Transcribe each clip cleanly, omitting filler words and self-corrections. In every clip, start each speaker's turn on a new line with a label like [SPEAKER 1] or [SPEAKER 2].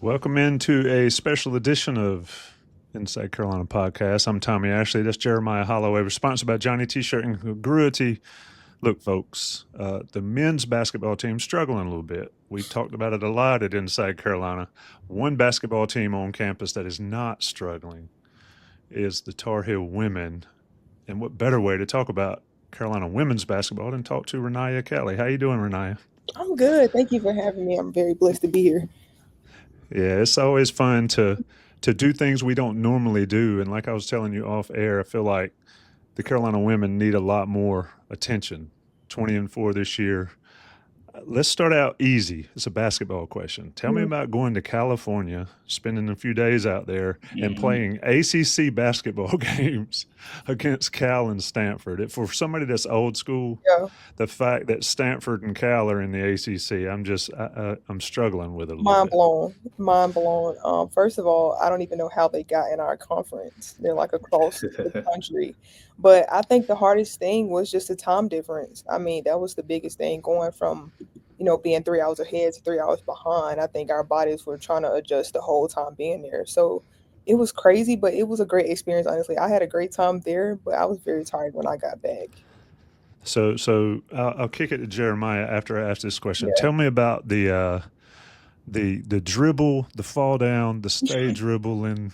[SPEAKER 1] Welcome into a special edition of Inside Carolina Podcast. I'm Tommy Ashley. That's Jeremiah Holloway. We're sponsored by Johnny T-Shirt and Congruity. Look, folks, the men's basketball team's struggling a little bit. We've talked about it a lot at Inside Carolina. One basketball team on campus that is not struggling is the Tar Heel women. And what better way to talk about Carolina women's basketball than talk to Reniya Kelly? How you doing, Reniya?
[SPEAKER 2] I'm good. Thank you for having me. I'm very blessed to be here.
[SPEAKER 1] Yeah, it's always fun to do things we don't normally do. And like I was telling you off air, I feel like the Carolina women need a lot more attention. 20-4 this year. Let's start out easy. It's a basketball question. Tell me about going to California, spending a few days out there, and playing ACC basketball games against Cal and Stanford. For somebody that's old school,
[SPEAKER 2] Yeah,
[SPEAKER 1] the fact that Stanford and Cal are in the ACC, I'm struggling with it a little
[SPEAKER 2] mind
[SPEAKER 1] bit.
[SPEAKER 2] blown. Mind blown. First of all, I don't even know how they got in our conference. They're like across the country. But I think the hardest thing was just the time difference. I mean, that was the biggest thing going from, being 3 hours ahead to 3 hours behind. I think our bodies were trying to adjust the whole time being there. So it was crazy, but it was a great experience, honestly. I had a great time there, but I was very tired when I got back.
[SPEAKER 1] So I'll kick it to Jeremiah after I ask this question.
[SPEAKER 2] Yeah.
[SPEAKER 1] Tell me about the dribble, the fall down, the stay dribble, and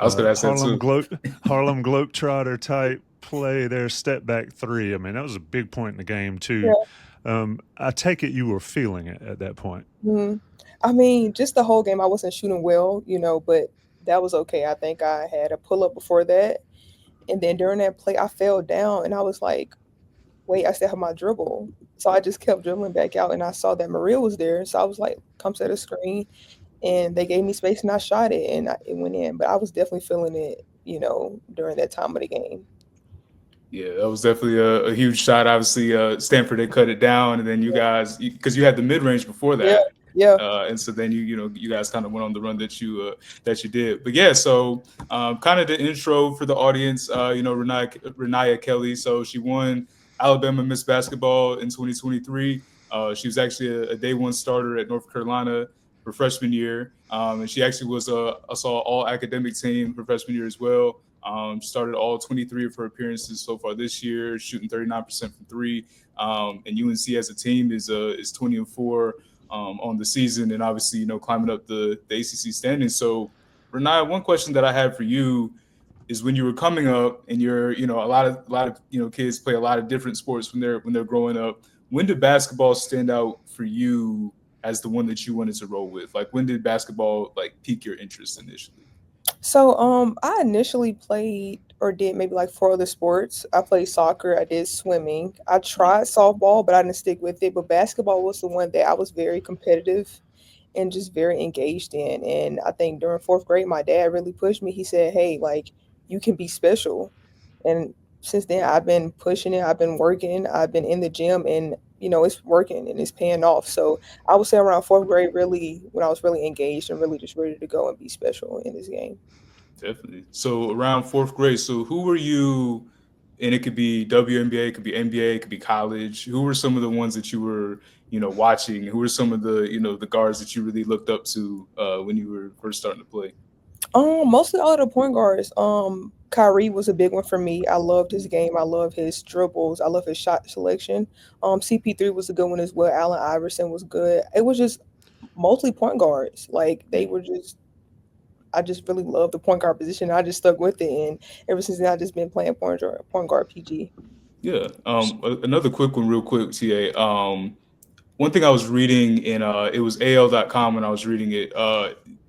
[SPEAKER 3] I was going to ask that too.
[SPEAKER 1] Harlem Globetrotter type play there, step back three. I mean, that was a big point in the game too.
[SPEAKER 2] Yeah.
[SPEAKER 1] I take it you were feeling it at that point.
[SPEAKER 2] Mhm. I mean, just the whole game, I wasn't shooting well, but that was okay. I think I had a pull up before that. And then during that play, I fell down and I was like, wait, I still have my dribble. So I just kept dribbling back out and I saw that Maria was there. So I was like, come set a screen. And they gave me space and I shot it and it went in. But I was definitely feeling it, during that time of the game.
[SPEAKER 3] Yeah, that was definitely a huge shot. Obviously, Stanford had cut it down, and then you guys, because you had the mid range before
[SPEAKER 2] Yeah.
[SPEAKER 3] that,
[SPEAKER 2] Yeah.
[SPEAKER 3] and so then you guys kind of went on the run that you did. But yeah, so kind of the intro for the audience. Reniya Kelly. So she won Alabama Miss Basketball in 2023. She was actually a day one starter at North Carolina her freshman year, and she actually was I saw all academic team her freshman year as well. Started all 23 of her appearances so far this year, shooting 39% from three. And UNC as a team is 20-4 on the season, and obviously climbing up the ACC standings. So, Reniya, one question that I had for you is when you were coming up, and you're a lot of kids play a lot of different sports when they're growing up. When did basketball stand out for you as the one that you wanted to roll with? Like, when did basketball pique your interest initially?
[SPEAKER 2] So I initially played or did maybe like four other sports. I played soccer, I did swimming. I tried softball, but I didn't stick with it. But basketball was the one that I was very competitive and just very engaged in. And I think during fourth grade, my dad really pushed me. He said, hey, like, you can be special. And since then, I've been pushing it. I've been working. I've been in the gym, and it's working and it's paying off. So I would say around fourth grade, really, when I was really engaged and really just ready to go and be special in this game.
[SPEAKER 3] Definitely. So around fourth grade, so who were you? And it could be WNBA, it could be NBA, it could be college. Who were some of the ones that you were, watching? Who were some of the, the guards that you really looked up to when you were first starting to play?
[SPEAKER 2] Mostly all of the point guards. Kyrie was a big one for me. I loved his game. I love his dribbles. I love his shot selection. CP3 was a good one as well. Allen Iverson was good. It was just mostly point guards. Like they were just. I just really loved the point guard position. I just stuck with it, and ever since then, I just been playing point guard PG.
[SPEAKER 3] Yeah. Another quick one, real quick, TA. One thing I was reading in it was AL.com when I was reading it.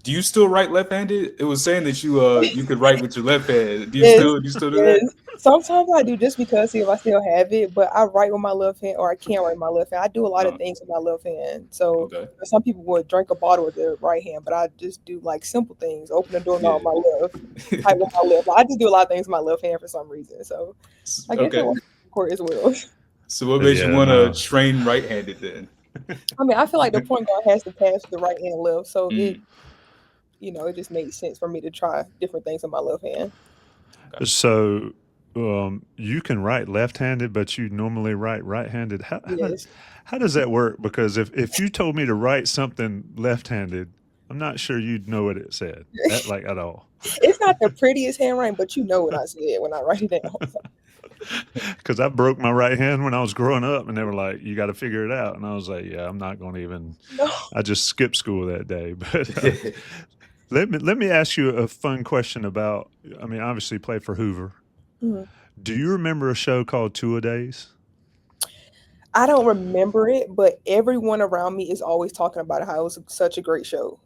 [SPEAKER 3] Do you still write left-handed? It was saying that you could write with your left hand.
[SPEAKER 2] Yes,
[SPEAKER 3] Do you still do that?
[SPEAKER 2] yes. Sometimes I do just because see if I still have it, but I write with my left hand or I can't write with my left hand. I do a lot of
[SPEAKER 3] Uh,
[SPEAKER 2] things with my left hand. So
[SPEAKER 3] okay.
[SPEAKER 2] some people would drink a bottle with their right hand, but I just do like simple things. Open the doorknob with my left, type with my left. I just do a lot of things with my left hand for some reason. So I guess it
[SPEAKER 3] Okay.
[SPEAKER 2] works in court as well.
[SPEAKER 3] So what made you
[SPEAKER 1] Yeah,
[SPEAKER 3] want to
[SPEAKER 1] no.
[SPEAKER 3] train right-handed then?
[SPEAKER 2] I mean, I feel like the point guard has to pass the right and left, so
[SPEAKER 3] Mm,
[SPEAKER 2] it just made sense for me to try different things with my left hand.
[SPEAKER 3] okay.
[SPEAKER 1] So you can write left-handed, but you normally write right-handed. How
[SPEAKER 2] Yes.
[SPEAKER 1] how does that work? Because if you told me to write something left-handed, I'm not sure you'd know what it said at all.
[SPEAKER 2] It's not the prettiest handwriting, but you know what I said when I write it down.
[SPEAKER 1] Because I broke my right hand when I was growing up, and they were like, "You got to figure it out." And I was like, "Yeah, I'm not going to even."
[SPEAKER 2] No.
[SPEAKER 1] I just skipped school that day. But let me ask you a fun question about. I mean, obviously, you played for Hoover.
[SPEAKER 2] Mhm.
[SPEAKER 1] Do you remember a show called Two-A-Days?
[SPEAKER 2] I don't remember it, but everyone around me is always talking about how it was such a great show.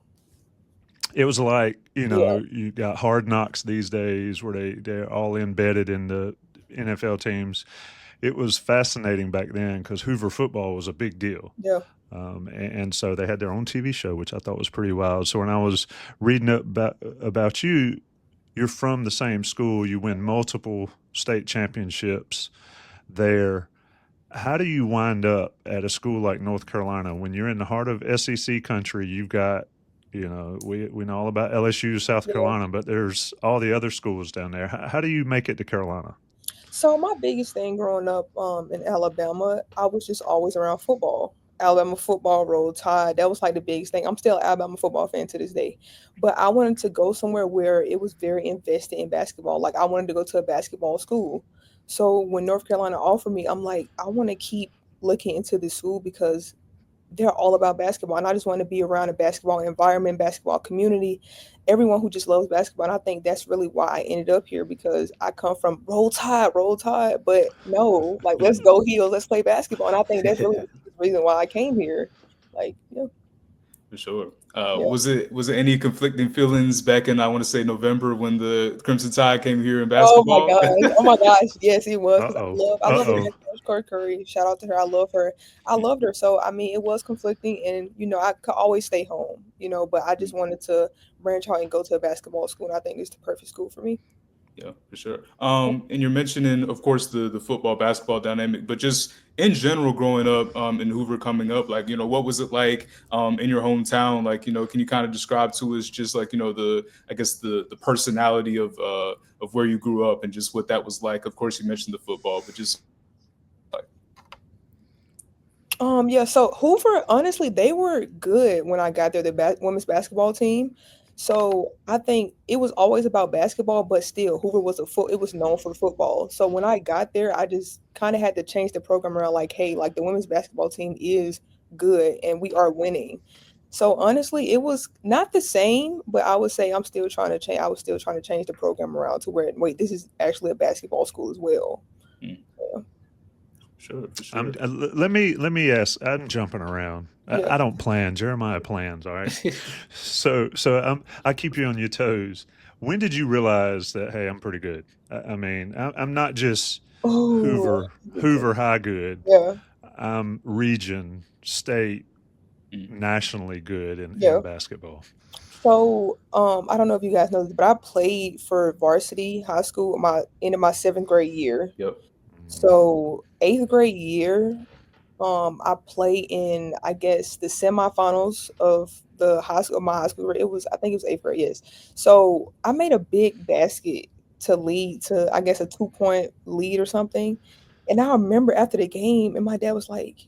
[SPEAKER 1] It was like,
[SPEAKER 2] Yeah.
[SPEAKER 1] you got Hard Knocks these days where they're all embedded in the NFL teams. It was fascinating back then because Hoover football was a big deal.
[SPEAKER 2] Yeah.
[SPEAKER 1] And so they had their own TV show, which I thought was pretty wild. So when I was reading up about you, you're from the same school. You win multiple state championships there. How do you wind up at a school like North Carolina when you're in the heart of SEC country? You've got, we know all about LSU, South
[SPEAKER 2] Yeah.
[SPEAKER 1] Carolina, but there's all the other schools down there. How do you make it to Carolina?
[SPEAKER 2] So my biggest thing growing up in Alabama, I was just always around football. Alabama football, Roll Tide. That was like the biggest thing. I'm still an Alabama football fan to this day. But I wanted to go somewhere where it was very invested in basketball. Like I wanted to go to a basketball school. So when North Carolina offered me, I'm like, I want to keep looking into this school because they're all about basketball. And I just want to be around a basketball environment, basketball community, everyone who just loves basketball. And I think that's really why I ended up here because I come from Roll Tide. But no, like, let's go Heels, let's play basketball. And I think that's really the reason why I came here. Like, yeah.
[SPEAKER 3] For sure.
[SPEAKER 2] Yeah.
[SPEAKER 3] Was it any conflicting feelings back in, I want to say, November when the Crimson Tide came here in basketball?
[SPEAKER 2] Oh my gosh, yes, it was. 'Cause I love
[SPEAKER 1] Uh-oh.
[SPEAKER 2] her coach, Coach Curry. Shout out to her. I love her. I loved her. So I mean, it was conflicting, and I could always stay home, but I just wanted to branch out and go to a basketball school, and I think it's the perfect school for me.
[SPEAKER 3] Yeah, for sure. And you're mentioning, of course, the football basketball dynamic, but just in general, growing up in Hoover, coming up, like, what was it like in your hometown? Like, can you kind of describe to us just like, the personality of where you grew up and just what that was like? Of course, you mentioned the football, but just like.
[SPEAKER 2] Yeah, so Hoover, honestly, they were good when I got there, the women's basketball team. So I think it was always about basketball, but still, Hoover was it was known for football. So when I got there, I just kind of had to change the program around, like, hey, like the women's basketball team is good and we are winning. So honestly, it was not the same, but I would say I'm still trying to change. I was still trying to change the program around to where, wait, this is actually a basketball school as well.
[SPEAKER 3] Yeah. Sure, for sure.
[SPEAKER 1] Let me ask. I'm jumping around.
[SPEAKER 2] Yeah.
[SPEAKER 1] I don't plan. Jeremiah plans. All right. so I keep you on your toes. When did you realize that, hey, I'm pretty good? I mean, I'm not just Hoover high good.
[SPEAKER 2] Yeah.
[SPEAKER 1] I'm region, state, nationally good in basketball.
[SPEAKER 2] So I don't know if you guys know this, but I played for varsity high school into my 7th grade year.
[SPEAKER 3] Yep.
[SPEAKER 2] So 8th grade year, I played in, I guess, the semifinals of my high school. I think it was 8th grade, yes. So I made a big basket to lead to, I guess, a 2-point lead or something. And I remember after the game, and my dad was like,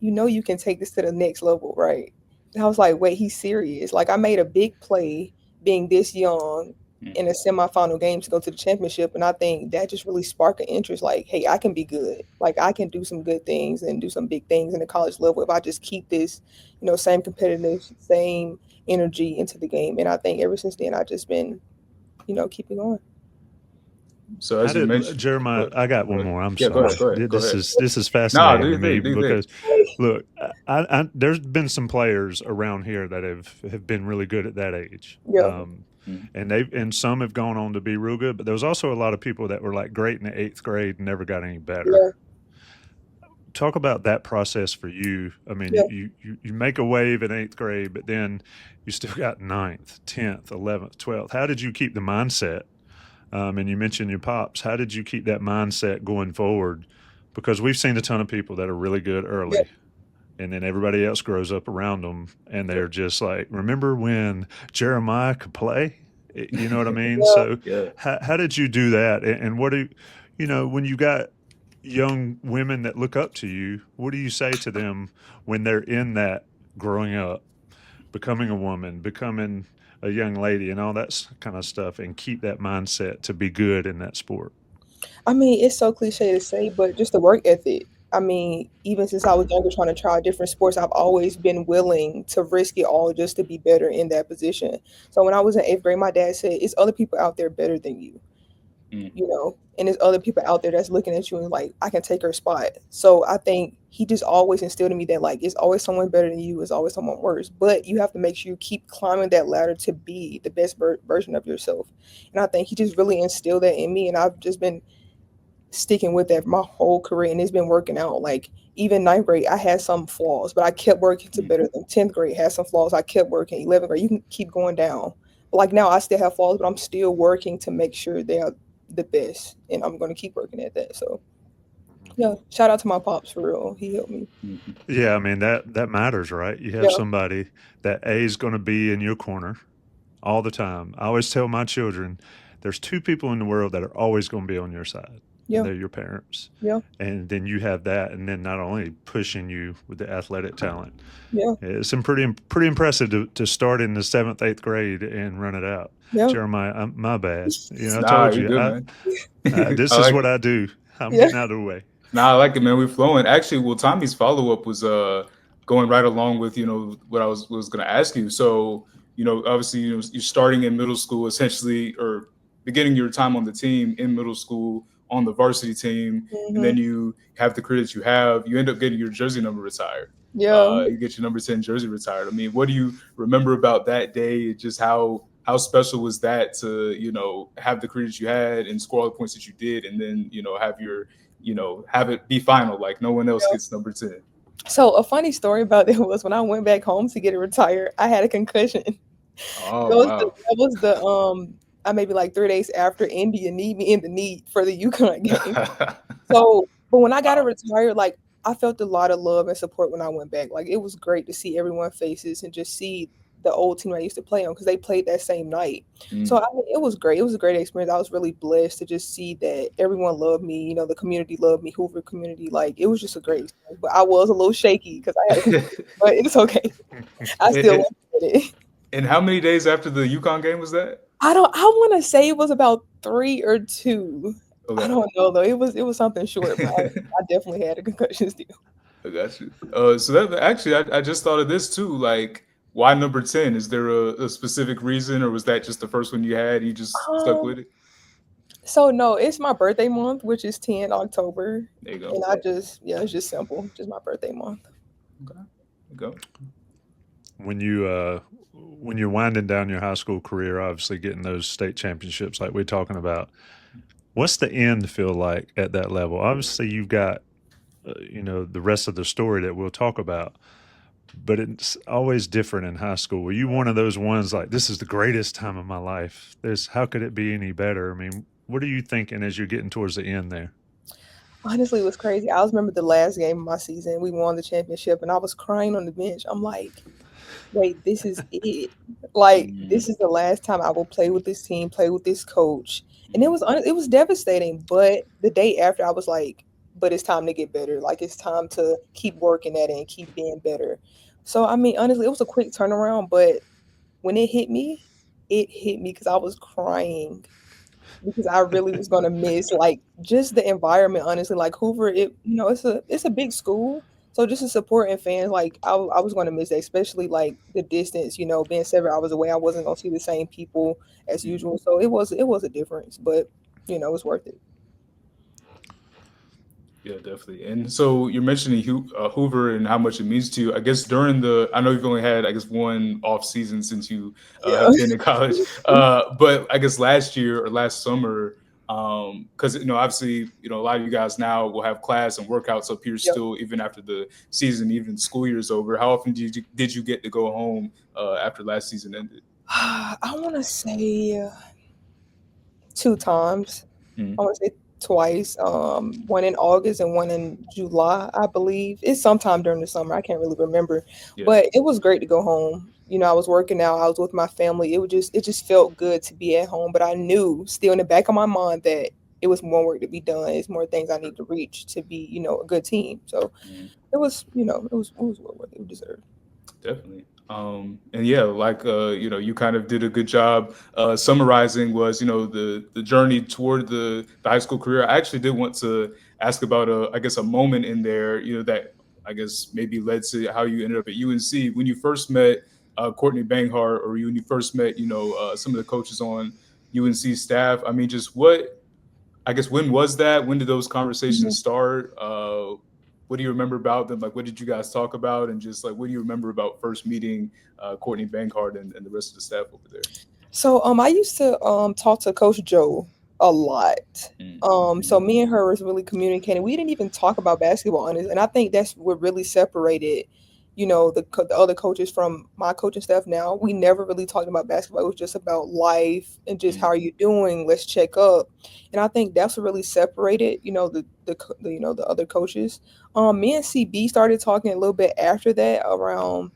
[SPEAKER 2] you can take this to the next level, right? And I was like, wait, he's serious. Like, I made a big play being this young in a semifinal game to go to the championship. And I think that just really sparked an interest. Like, hey, I can be good. Like, I can do some good things and do some big things in the college level if I just keep this, same competitive, same energy into the game. And I think ever since then, I've just been, keeping going.
[SPEAKER 3] So as you mentioned,
[SPEAKER 1] Jeremiah, I got one more. I'm sorry.
[SPEAKER 3] Go ahead.
[SPEAKER 1] This is fascinating to me because look, there's been some players around here that have been really good at that age.
[SPEAKER 2] Yeah.
[SPEAKER 1] And some have gone on to be real good, but there was also a lot of people that were like great in the 8th grade and never got any better.
[SPEAKER 2] Yeah.
[SPEAKER 1] Talk about that process for you. I mean, you make a wave in 8th grade, but then you still got 9th, 10th, 11th, 12th. How did you keep the mindset? And you mentioned your pops. How did you keep that mindset going forward? Because we've seen a ton of people that are really good early.
[SPEAKER 2] Yeah.
[SPEAKER 1] And then everybody else grows up around them, and they're just like, remember when Jeremiah could play? You know what I mean?
[SPEAKER 2] Yeah.
[SPEAKER 1] So how did you do that? And what do when you got young women that look up to you, what do you say to them when they're in that growing up becoming a woman, becoming a young lady, and all that kind of stuff, and keep that mindset to be good in that sport?
[SPEAKER 2] I mean, it's so cliche to say, but just the work ethic. I mean, even since I was younger, trying to try different sports, I've always been willing to risk it all just to be better in that position. So when I was in eighth grade, my dad said, "It's other people out there better than you." You know, and there's other people out there that's looking at you and like, I can take her spot. So I think he just always instilled in me that like it's always someone better than you, it's always someone worse. But you have to make sure you keep climbing that ladder to be the best version of yourself. And I think he just really instilled that in me, and I've just been sticking with that my whole career, and it's been working out. Like even ninth grade, I had some flaws, but I kept working to better them. 10th grade had some flaws, I kept working. 11th grade, you can keep going down. But like now, I still have flaws, but I'm still working to make sure they are the best, and I'm going to keep working at that. So yeah, shout out to my pops for real. He helped me.
[SPEAKER 1] Yeah, I mean that matters, right? You have
[SPEAKER 2] Yeah,
[SPEAKER 1] somebody that A is going to be in your corner all the time. I always tell my children, there's two people in the world that are always going to be on your side, and
[SPEAKER 2] yeah,
[SPEAKER 1] they're your parents.
[SPEAKER 2] yeah,
[SPEAKER 1] And then you have that, and then not only pushing you with the athletic talent,
[SPEAKER 2] yeah,
[SPEAKER 1] it's pretty impressive to start in the seventh, eighth grade and run it out.
[SPEAKER 2] yeah,
[SPEAKER 1] Jeremiah, my bad. I
[SPEAKER 3] Nah,
[SPEAKER 1] told
[SPEAKER 3] you're
[SPEAKER 1] you,
[SPEAKER 3] good, man.
[SPEAKER 1] this
[SPEAKER 3] I
[SPEAKER 1] is
[SPEAKER 3] like
[SPEAKER 1] what
[SPEAKER 3] it.
[SPEAKER 1] I do. I'm
[SPEAKER 2] yeah.
[SPEAKER 1] getting out of the way.
[SPEAKER 3] Nah, I like it, man. We're flowing. Actually, well, Tommy's follow up was going right along with what I was going to ask you. So obviously you're starting in middle school essentially, or beginning your time on the team in middle school on the varsity team, and
[SPEAKER 2] Hmm.
[SPEAKER 3] then you have the career that you have. You end up getting your jersey number retired.
[SPEAKER 2] Yeah.
[SPEAKER 3] You get your number 10 jersey retired. I mean, what do you remember about that day? Just how special was that to have the career that you had and score all the points that you did, and then have your have it be final. Like no one else gets number 10.
[SPEAKER 2] So a funny story about it was when I went back home to get it retired, I had a concussion.
[SPEAKER 3] Oh, wow.
[SPEAKER 2] That was the I maybe like 3 days after India need me in the need for the UConn game. So, but when I got it
[SPEAKER 3] Wow.
[SPEAKER 2] retired, like I felt a lot of love and support when I went back. Like it was great to see everyone's faces and just see the old team I used to play on because they played that same night. So
[SPEAKER 3] Mm.
[SPEAKER 2] I mean, it was great. It was a great experience. I was really blessed to just see that everyone loved me. You know, the community loved me, Hoover community. Like it was just a great experience. But I was a little shaky because I had a concussion, but it's okay. I
[SPEAKER 3] and,
[SPEAKER 2] still
[SPEAKER 3] and,
[SPEAKER 2] went with it.
[SPEAKER 3] and how many days after the UConn game was that?
[SPEAKER 2] I wanna say it was about 3 or 2. I
[SPEAKER 3] Okay.
[SPEAKER 2] don't know though. It was something short, but I definitely had a concussion still.
[SPEAKER 3] I got you. So that actually, I just thought of this too. Like, why number 10? Is there a specific reason, or was that just the first one you had? You just stuck
[SPEAKER 2] Um,
[SPEAKER 3] with it?
[SPEAKER 2] so no, it's my birthday month, which is 10 October,
[SPEAKER 3] There you go.
[SPEAKER 2] and I just yeah, it's just simple, just my birthday month.
[SPEAKER 3] Okay. There you go.
[SPEAKER 1] When when you're winding down your high school career, obviously getting those state championships like we're talking about, what's the end feel like at that level? Obviously, you've got the rest of the story that we'll talk about, but it's always different in high school. Were you one of those ones like, this is the greatest time of my life? How could it be any better? I mean, what are you thinking as you're getting towards the end there?
[SPEAKER 2] Honestly, it was crazy. I remember the last game of my season. We won the championship, and I was crying on the bench. I'm like, wait, this is it. Like,
[SPEAKER 3] Mm.
[SPEAKER 2] this is the last time I will play with this team, play with this coach. And it was devastating. But the day after, I was like, but it's time to get better. Like, it's time to keep working at it and keep being better. So, I mean, honestly, it was a quick turnaround. But when it hit me because I was crying because I really was gonna miss like just the environment, honestly. Like Hoover, it's a big school. So just to supporting fans, like I was gonna miss that, especially like the distance, being 7 hours away. I wasn't gonna see the same people as
[SPEAKER 3] Mm.
[SPEAKER 2] usual. So it was a difference, but it's worth it.
[SPEAKER 3] Yeah, definitely. And so you're mentioning Hoover and how much it means to you. I guess I know you've only had, I guess, one off season since you
[SPEAKER 2] Yeah.
[SPEAKER 3] have been in college. But I guess last year or last summer, because obviously, a lot of you guys now will have class and workouts up here
[SPEAKER 2] Yeah.
[SPEAKER 3] still, even after the season, even school year's over. How often did you get to go home after last season ended?
[SPEAKER 2] I wanna say 2 times.
[SPEAKER 3] Mm.
[SPEAKER 2] I want to say twice. One in August and one in July, I believe. It's sometime during the summer. I can't really remember,
[SPEAKER 3] Yeah.
[SPEAKER 2] but it was great to go home. I was working out. I was with my family. It just felt good to be at home. But I knew still in the back of my mind that it was more work to be done. It's more things I need to reach to be, a good team. So
[SPEAKER 3] Mm.
[SPEAKER 2] it was what it deserved.
[SPEAKER 3] Definitely. And yeah, like you kind of did a good job summarizing was the journey toward the high school career. I actually did want to ask about I guess a moment in there that I guess maybe led to how you ended up at UNC when you first met Courtney Banghart, or when you first met some of the coaches on UNC staff. I mean, just I guess when was that? When did those
[SPEAKER 2] Mhm.
[SPEAKER 3] conversations start? What do you remember about them? Like, what did you guys talk about? And just like, what do you remember about first meeting Courtney Bankhart and the rest of the staff over there?
[SPEAKER 2] So I used to talk to Coach Joe a lot. So
[SPEAKER 3] Mm-hmm.
[SPEAKER 2] me and her was really communicating. We didn't even talk about basketball, honest, and I think that's what really separated, the other coaches from my coaching staff. Now we never really talked about basketball. It was just about life and just how are you doing. Let's check up, and I think that's what really separated, the other coaches. Me and CB started talking a little bit after that around.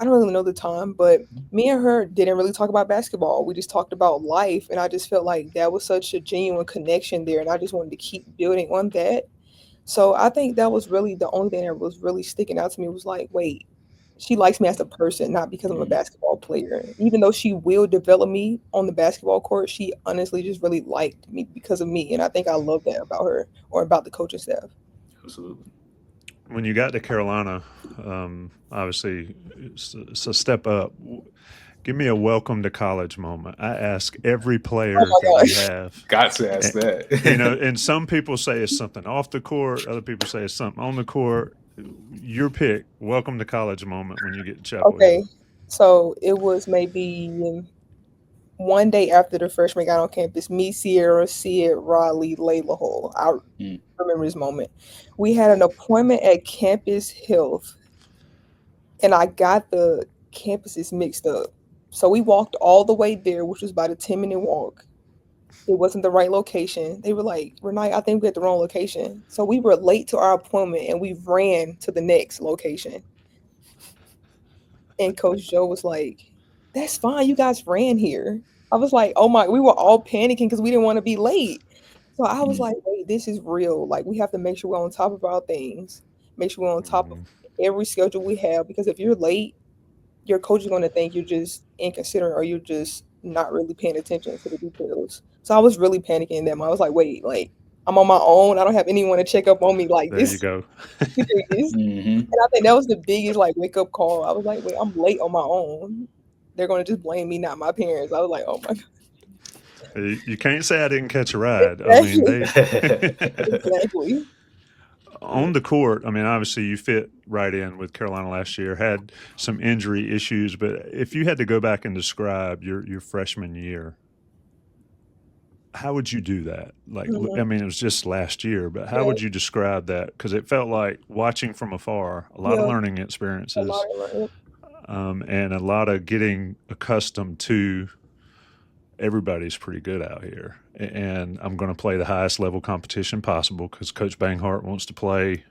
[SPEAKER 2] I don't really know the time, but me and her didn't really talk about basketball. We just talked about life, and I just felt like that was such a genuine connection there, and I just wanted to keep building on that. So I think that was really the only thing that was really sticking out to me was like, wait, she likes me as a person, not because I'm a basketball player. Even though she will develop me on the basketball court, she honestly just really liked me because of me, and I think I love that about her or about the coaching staff.
[SPEAKER 3] Absolutely.
[SPEAKER 1] When you got to Carolina, obviously it's a step up. Give me a welcome to college moment. I ask every
[SPEAKER 2] Oh
[SPEAKER 1] player
[SPEAKER 2] my
[SPEAKER 1] that we
[SPEAKER 2] gosh.
[SPEAKER 1] have.
[SPEAKER 3] Got to ask
[SPEAKER 1] And,
[SPEAKER 3] that.
[SPEAKER 1] and some people say it's something off the court. Other people say it's something on the court. Your pick. Welcome to college moment when you get to Chapel
[SPEAKER 2] Okay.
[SPEAKER 1] Hill.
[SPEAKER 2] So it was maybe one day after the freshman got on campus, me, Sierra, Sid, Riley, Layla Hole. I
[SPEAKER 3] Mm.
[SPEAKER 2] remember this moment. We had an appointment at Campus Health, and I got the campuses mixed up. So we walked all the way there, which was about a 10-minute walk. It wasn't the right location. They were like, Renee, I think we at the wrong location. So we were late to our appointment and we ran to the next location. And Coach Joe was like, "That's fine. You guys ran here." I was like, "Oh my!" We were all panicking because we didn't want to be late. So I was
[SPEAKER 3] Mm.
[SPEAKER 2] like, "Wait, this is real. Like, we have to make sure we're on top of our things. Make sure we're on top of
[SPEAKER 1] Mm,
[SPEAKER 2] every schedule we have. Because if you're late, your coach is going to think you're just inconsiderate or you're just not really paying attention to the details." So I was really panicking them. I was like, "Wait, like I'm on my own. I don't have anyone to check up on me. Like
[SPEAKER 1] there you
[SPEAKER 2] this
[SPEAKER 1] go.
[SPEAKER 2] serious."
[SPEAKER 3] Hmm.
[SPEAKER 2] And I think that was the biggest, like, wake up call. I was like, "Wait, I'm late on my own. They're gonna just blame me, not my parents." I was like, "Oh my god."
[SPEAKER 1] You can't say I didn't catch a ride. I mean,
[SPEAKER 2] Exactly.
[SPEAKER 1] they
[SPEAKER 2] Exactly.
[SPEAKER 1] on the court. I mean, obviously you fit right in with Carolina last year. Had some injury issues, but if you had to go back and describe your freshman year, how would you do that? Like, I
[SPEAKER 2] Mhm.
[SPEAKER 1] mean, it was just last year, but how
[SPEAKER 2] Yeah,
[SPEAKER 1] would you describe that? Because it felt like watching from afar, a lot of
[SPEAKER 2] yeah,
[SPEAKER 1] learning
[SPEAKER 2] a lot
[SPEAKER 1] experiences,
[SPEAKER 2] of learning.
[SPEAKER 1] and a lot of getting accustomed to everybody's pretty good out here. And I'm going to play the highest level competition possible because Coach Banghart wants to play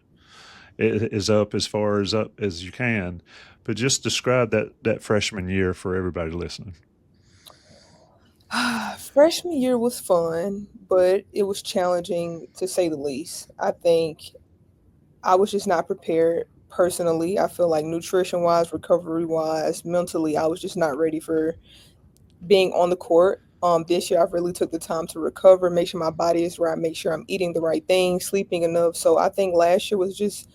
[SPEAKER 1] is up as far as up as you can. But just describe that freshman year for everybody listening.
[SPEAKER 2] Freshman year was fun, but it was challenging to say the least. I think I was just not prepared personally. I feel like nutrition wise, recovery wise, mentally, I was just not ready for being on the court. This year, I've really took the time to recover, make sure my body is right, make sure I'm eating the right things, sleeping enough. So I think last year was just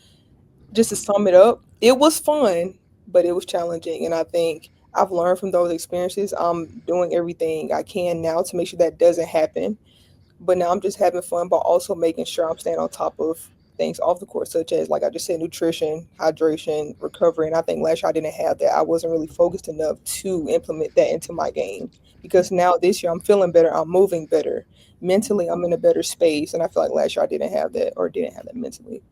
[SPEAKER 2] to sum it up, it was fun, but it was challenging, and I think I've learned from those experiences. I'm doing everything I can now to make sure that doesn't happen. But now I'm just having fun, but also making sure I'm staying on top of things off the court, such as, like I just said, nutrition, hydration, recovery. And I think last year I didn't have that. I wasn't really focused enough to implement that into my game. Because now this year I'm feeling better, I'm moving better. Mentally, I'm in a better space. And I feel like last year I didn't have that or didn't have that mentally.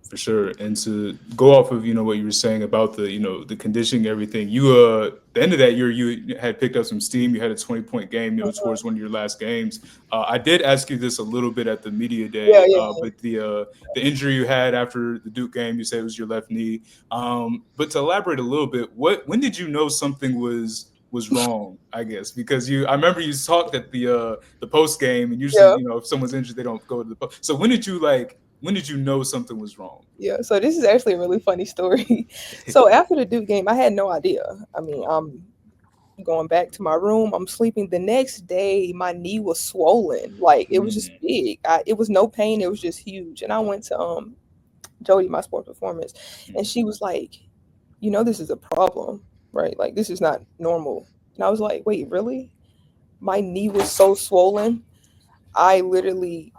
[SPEAKER 3] For sure. And to go off of what you were saying about the conditioning, everything, the end of that year you had picked up some steam. You had a 20-point game towards one of your last games. I did ask you this a little bit at the media
[SPEAKER 2] Yeah,
[SPEAKER 3] day,
[SPEAKER 2] yeah,
[SPEAKER 3] but the injury you had after the Duke game, you said it was your left knee. But to elaborate a little bit, when did you know something was wrong? I guess because I remember you talked at the post game, and usually
[SPEAKER 2] yeah.
[SPEAKER 3] if someone's injured they don't go to the post. So when did you like when did you know something was wrong?
[SPEAKER 2] Yeah, so this is actually a really funny story. So after the Duke game, I had no idea. I mean, I'm going back to my room. I'm sleeping. The next day, my knee was swollen. Like it was just big. It was no pain. It was just huge. And I went to Jody, my sports performance, and she was like, "You know, this is a problem, right? Like this is not normal." And I was like, "Wait, really?" My knee was so swollen. I literally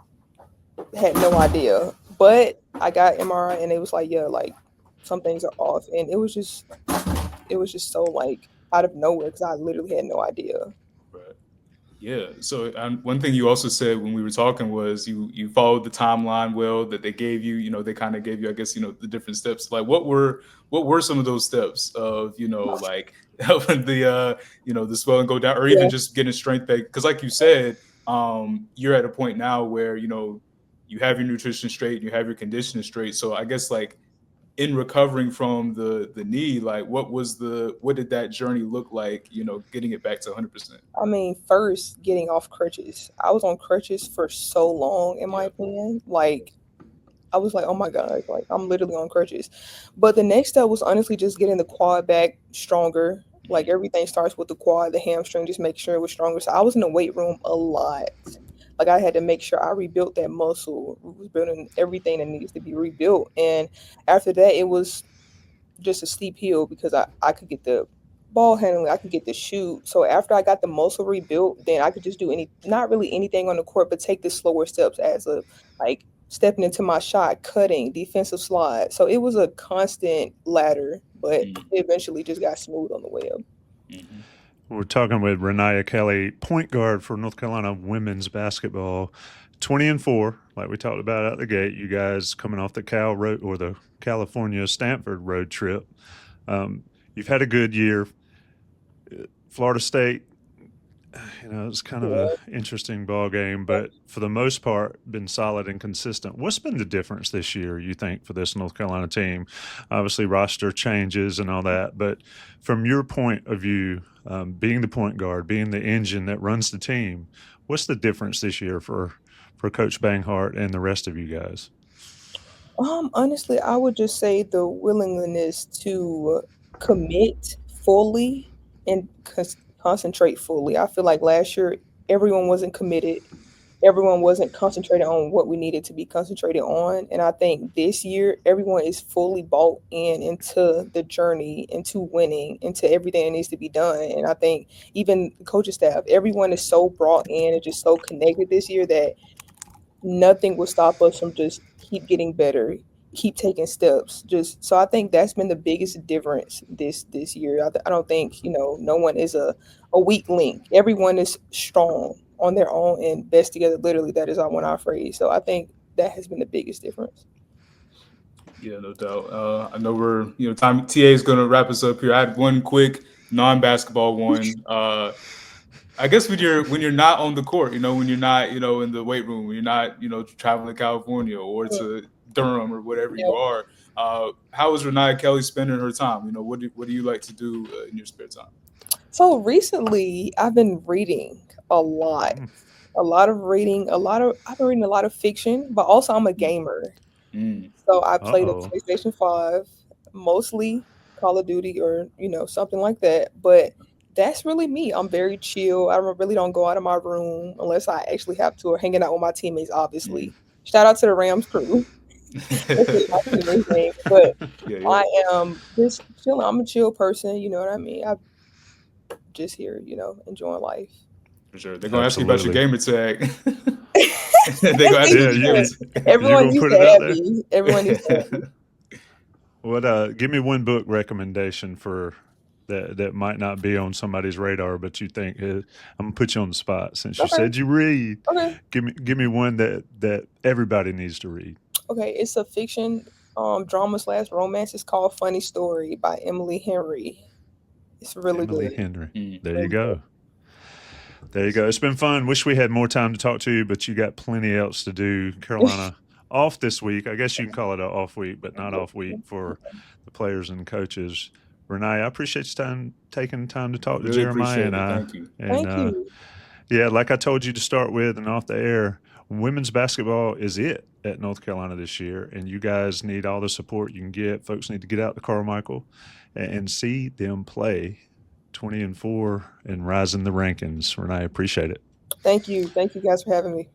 [SPEAKER 2] had no idea. But I got MRI, and it was like, "Yeah, like some things are off." And it was just so like out of nowhere because I literally had no idea.
[SPEAKER 3] Right. Yeah. So one thing you also said when we were talking was you followed the timeline well that they gave you. You know, they kind of gave you, I guess, you know, the different steps. Like what were some of those steps of, you know, like helping the you know, the swelling go down, or even
[SPEAKER 2] Yeah.
[SPEAKER 3] just getting strength back? Because like you said, you're at a point now where, you know, you have your nutrition straight, you have your conditioning straight. So I guess like in recovering from the knee, like what did that journey look like, you know, getting it back to 100%?
[SPEAKER 2] I mean, first getting off crutches. I was on crutches for so long, in my
[SPEAKER 3] Yeah.
[SPEAKER 2] opinion. Like, I was like, oh my God, like I'm literally on crutches. But the next step was honestly just getting the quad back stronger. Like everything starts with the quad, the hamstring, just make sure it was stronger. So I was in the weight room a lot. Like I had to make sure I rebuilt that muscle. We was building everything that needs to be rebuilt. And after that, it was just a steep hill because I could get the ball handling, I could get the shoot. So after I got the muscle rebuilt, then I could just do not really anything on the court, but take the slower steps as a like stepping into my shot, cutting, defensive slide. So it was a constant ladder, but it eventually just got smooth on the way up.
[SPEAKER 1] We're talking with Reniya Kelly, point guard for North Carolina women's basketball. 20-4, like we talked about out the gate. You guys coming off the Cal road or the California Stanford road trip. You've had a good year. Florida State, you know, it's kind of a interesting ball game, but for the most part, been solid and consistent. What's been the difference this year, you think, for this North Carolina team? Obviously, roster changes and all that, but from your point of view, being the point guard, being the engine that runs the team, what's the difference this year for Coach Banghart and the rest of you guys?
[SPEAKER 2] Honestly, I would just say the willingness to commit fully and concentrate fully. I feel like last year everyone wasn't committed. Everyone wasn't concentrated on what we needed to be concentrated on. And I think this year everyone is fully bought into the journey, into winning, into everything that needs to be done. And I think even the coaching staff, everyone is so brought in and just so connected this year that nothing will stop us from just keep getting better, keep taking steps. Just so I think that's been the biggest difference this year. I don't think no one is a weak link. Everyone is strong on their own and best together. Literally, that is our phrase. So I think that has been the biggest difference.
[SPEAKER 3] Yeah, no doubt. I know we're time. TA is going to wrap us up here. I had one quick non-basketball one. I guess when you're not on the court, when you're not in the weight room, when you're not traveling to California or to Durham or whatever you are, how is Reniya Kelly spending her time? What do you like to do in your spare time?
[SPEAKER 2] So recently, I've been reading a lot of reading. I've been reading a lot of fiction, but also I'm a gamer. So I play the PlayStation 5, mostly Call of Duty or something like that. But that's really me. I'm very chill. I really don't go out of my room unless I actually have to, or hanging out with my teammates, obviously. Shout out to the Rams crew. That's my teammates' name. But I am just chilling. I'm a chill person, you know what I mean? I'm just here, enjoying life.
[SPEAKER 3] For sure. They're going to ask you about your gamer tag.
[SPEAKER 2] Everyone needs to have me. Everyone needs to have me.
[SPEAKER 1] What? Give me one book recommendation for that might not be on somebody's radar, but you think I'm gonna put you on the spot since you said you read.
[SPEAKER 2] Okay.
[SPEAKER 1] Give me one that everybody needs to read.
[SPEAKER 2] Okay, it's a fiction drama/romance. It's called Funny Story by Emily Henry. It's really good.
[SPEAKER 1] Emily Henry. There you go. There you go. It's been fun. Wish we had more time to talk to you, but you got plenty else to do. Carolina off this week. I guess you can call it an off week, but not off week for the players and coaches. Reniya, I appreciate you taking time to talk to Jeremiah and I.
[SPEAKER 3] Thank you.
[SPEAKER 2] Thank you.
[SPEAKER 1] Yeah, like I told you to start with and off the air, women's basketball is it. at North Carolina this year, and you guys need all the support you can get. Folks need to get out to Carmichael and see them play 20-4 and rise in the rankings. Renee, I appreciate it.
[SPEAKER 2] Thank you. Thank you guys for having me.